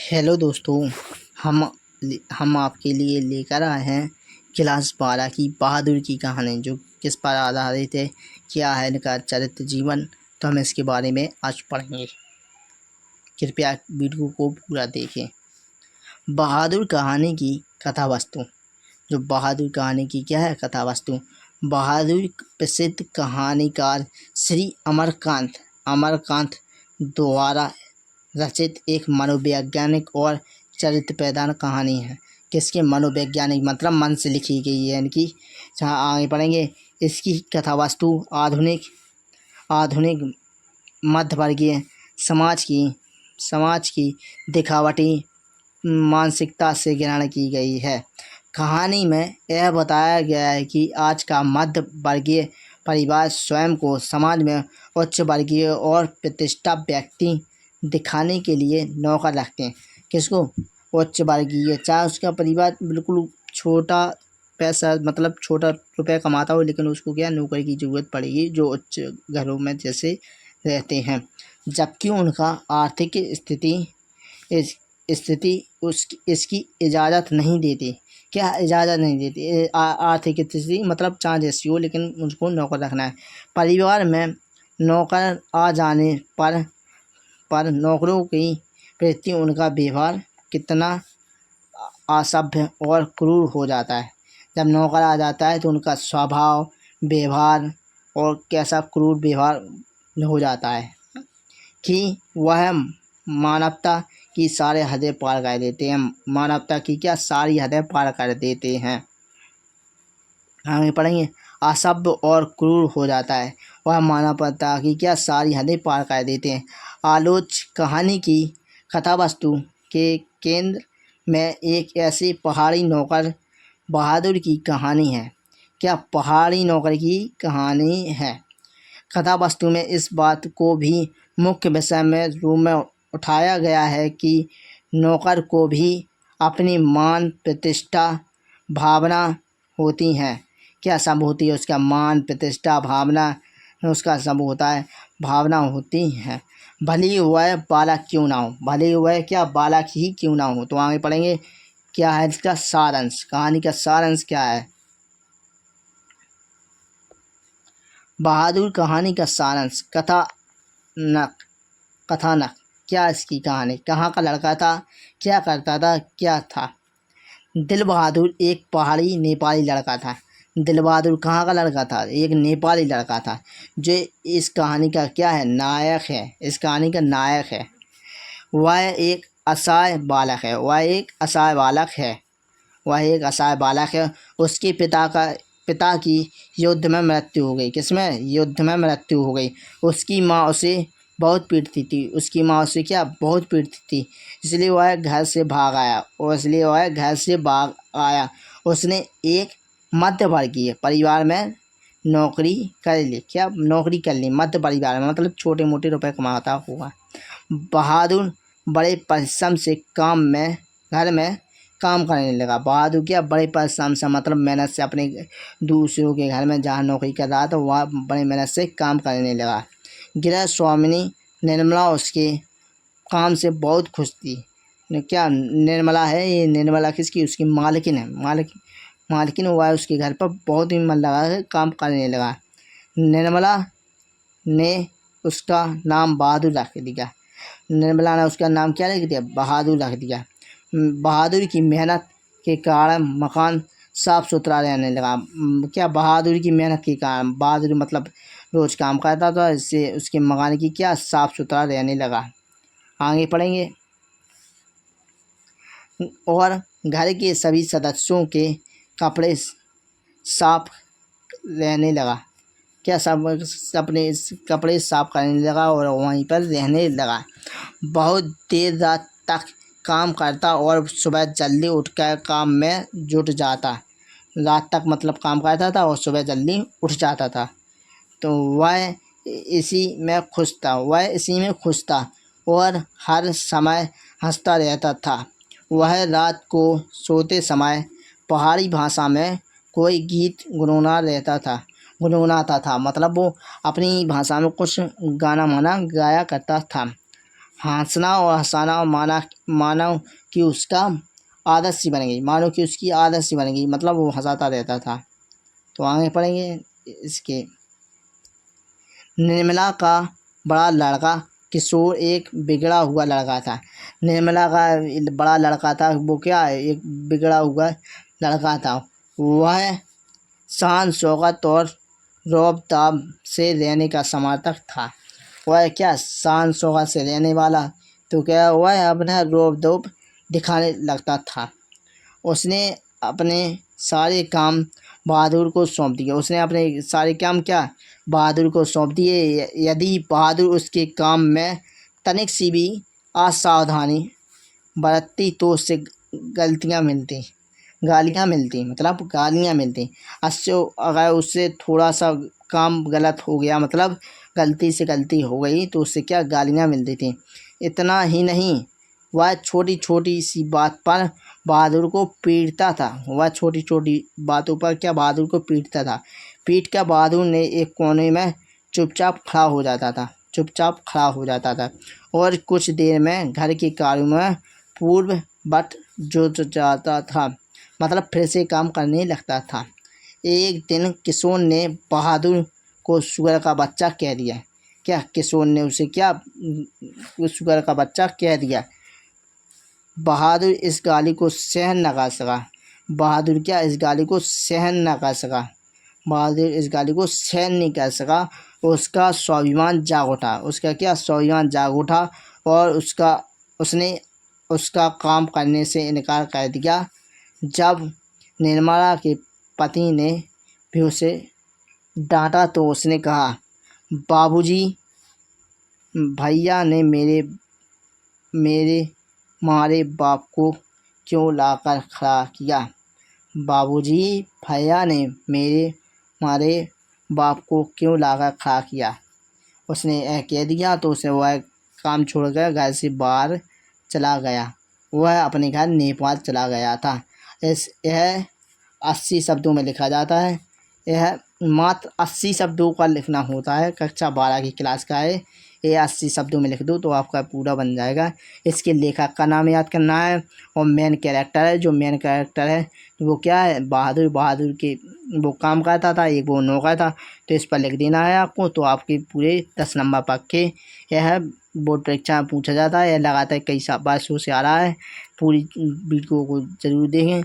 Hello दोस्तों। हम हम आपके लिए लेकर आए हैं क्लास 12 की बहादुर की कहानी, जो किस पर आधारित है, क्या है इनका चरित्र जीवन। तो हम इसके बारे में आज पढ़ेंगे। कृपया वीडियो को पूरा देखें। बहादुर कहानी की कथा वस्तु। जो बहादुर कहानी की क्या है कथा वस्तु। बहादुर प्रसिद्ध कहानीकार श्री अमरकांत द्वारा रचित एक मनोवैज्ञानिक और चरित्र प्रधान कहानी है। किसके मनोवैज्ञानिक मतलब मन से लिखी गई है इनकी। जहाँ आगे पढ़ेंगे। इसकी कथा वस्तु आधुनिक मध्यवर्गीय समाज की दिखावटी मानसिकता से ग्रहण की गई है। कहानी में यह बताया गया है कि आज का मध्य वर्गीय परिवार स्वयं को समाज में उच्च वर्गीय और प्रतिष्ठा व्यक्ति दिखाने के लिए नौकर रखते हैं। किसको? उच्च वर्गीय, चाहे उसका परिवार बिल्कुल छोटा पैसा मतलब छोटा रुपया कमाता हो, लेकिन उसको क्या नौकरी की ज़रूरत पड़ेगी, जो उच्च घरों में जैसे रहते हैं। जबकि उनका आर्थिक स्थिति इसकी इजाज़त नहीं देती। क्या इजाज़त नहीं देती? आर्थिक स्थिति मतलब चाहे जैसी हो, लेकिन उनको नौकर रखना है। परिवार में नौकर आ जाने पर नौकरों की प्रति उनका व्यवहार कितना असभ्य और क्रूर हो जाता है। जब नौकर आ जाता है तो उनका स्वभाव व्यवहार और कैसा क्रूर व्यवहार हो जाता है कि वह मानवता की सारे हदें पार कर देते हैं। मानवता की क्या सारी हदें पार कर देते हैं। आगे पढ़ेंगे। असभ्य और क्रूर हो जाता है, वह मानवता की क्या सारी हदें पार कर देते हैं। कहानी की कथा वस्तु के केंद्र में एक ऐसे पहाड़ी नौकर बहादुर की कहानी है। क्या पहाड़ी नौकर की कहानी है। कथा वस्तु में इस बात को भी मुख्य विषय में रूप में उठाया गया है कि नौकर को भी अपनी मान प्रतिष्ठा भावना होती हैं। क्या सब होती है? उसका मान प्रतिष्ठा भावना, उसका सब होता है, भावना होती हैं। भले ही वह बालक क्यों ना हो, भले ही वह क्या बालक ही क्यों ना हो। तो आगे पढ़ेंगे। क्या है इसका सारांश, कहानी का सारांश क्या है। बहादुर कहानी का सारांश। कथानक। क्या इसकी कहानी, कहाँ का लड़का था, क्या करता था, क्या था। दिल बहादुर एक पहाड़ी नेपाली लड़का था। दिल बहादुर कहाँ का लड़का था? एक नेपाली लड़का था, जो इस कहानी का क्या है नायक है। इस कहानी का नायक है। वह एक असहाय बालक है। वह एक असहाय बालक है। उसके पिता की युद्ध में मृत्यु हो गई। किसमें? युद्ध में मृत्यु हो गई। उसकी माँ उसे बहुत पीटती थी। बहुत पीटती थी। इसलिए वह घर से भाग आया। उसने एक मध्यवर्गीय परिवार में नौकरी कर ली। क्या नौकरी कर ली? मध्य परिवार में मतलब छोटे मोटे रुपए कमाता हुआ। बहादुर बड़े परिश्रम से घर में काम करने लगा। बहादुर क्या बड़े परिश्रम से मतलब मेहनत से अपने दूसरों के घर में जहाँ नौकरी कर रहा था वहाँ बड़े मेहनत से काम करने लगा। गृह स्वामिनी निर्मला उसके काम से बहुत खुश थी। क्या निर्मला है? ये निर्मला किसकी? उसकी मालकिन है। मालकिन हुआ है उसके घर पर बहुत ही मन लगा के काम करने लगा। निर्मला ने उसका नाम बहादुर रख दिया। निर्मला ने उसका नाम क्या रख दिया? बहादुर रख दिया। बहादुर की मेहनत के कारण मकान साफ सुथरा रहने लगा। क्या बहादुर की मेहनत के कारण, बहादुर मतलब रोज़ काम करता था, इससे उसके मकान की क्या साफ सुथरा रहने लगा। आगे पढ़ेंगे। और घर के सभी सदस्यों के कपड़े साफ रहने लगा। क्या सब अपने कपड़े साफ करने लगा और वहीं पर रहने लगा। बहुत देर रात तक काम करता और सुबह जल्दी उठकर काम में जुट जाता। रात तक मतलब काम करता था और सुबह जल्दी उठ जाता था। तो वह इसी में खुश था और हर समय हंसता रहता था। वह रात को सोते समय पहाड़ी भाषा में कोई गीत गुनगुनाता था मतलब वो अपनी भाषा में कुछ गाना माना गाया करता था। हंसना और हंसाना और मानो कि उसका आदत सी बन गई, मानो कि उसकी आदत सी बन गई, मतलब वो हंसाता रहता था। तो आगे पढ़ेंगे इसके। निर्मला का बड़ा लड़का किशोर एक बिगड़ा हुआ लड़का था। निर्मला का बड़ा लड़का था, वो क्या है, एक बिगड़ा हुआ लड़का था। वह शान शौकत और रौब ताब से रहने का समर्थक था। वह क्या शान शौकत से रहने वाला, तो क्या वह अपना रौब दोब दिखाने लगता था। उसने अपने सारे काम बहादुर को सौंप दिए। उसने अपने सारे काम क्या बहादुर को सौंप दिए। यदि बहादुर उसके काम में तनिक सी भी असावधानी बरतती तो उससे गालियाँ मिलती, मतलब गालियाँ मिलती। अगर उससे थोड़ा सा काम गलत हो गया, मतलब गलती से गलती हो गई, तो उससे क्या गालियाँ मिलती थी। इतना ही नहीं, वह छोटी छोटी सी बात पर बहादुर को पीटता था। वह छोटी छोटी बातों पर क्या बहादुर को पीटता था। पीट कर बहादुर ने एक कोने में चुपचाप खड़ा हो जाता था और कुछ देर में घर के कार्यों में पूर्व बट जुट जाता था, मतलब फिर से काम करने लगता था। एक दिन किशोर ने बहादुर को सुअर का बच्चा कह दिया। क्या किशोर ने उसे क्या सुअर का बच्चा कह दिया। बहादुर इस गाली को सहन न कर सका। बहादुर क्या इस गाली को सहन न कर सका। बहादुर इस गाली को सहन नहीं कर सका। उसका स्वाभिमान जाग उठा। उसका क्या स्वाभिमान जाग उठा और उसने उसका काम करने से इनकार कर दिया। जब निर्मला के पति ने भी उसे डांटा तो उसने कहा, बाबूजी, भैया ने मेरे मारे बाप को क्यों लाकर खड़ा किया। बाबूजी, भैया ने मेरे मारे बाप को क्यों लाकर खड़ा किया। उसने कह दिया तो उसे वह काम छोड़कर घर से बाहर चला गया। वह अपने घर नेपाल चला गया था। यह 80 शब्दों में लिखा जाता है। यह मात्र 80 शब्दों का लिखना होता है। कक्षा 12 की क्लास का है। ये 80 शब्दों में लिख दो तो आपका पूरा बन जाएगा। इसके लेखक का नाम याद करना है और मेन कैरेक्टर है। जो मेन कैरेक्टर है वो क्या है, बहादुर के वो काम करता था, एक वो नौकर था। तो इस पर लिख देना है आपको, तो आपके पूरे 10 नंबर पक्के। यह बोर्ड परीक्षा में पूछा जाता है। यह लगातार कई वर्षों से आ रहा है। पूरी वीडियो को ज़रूर देखें।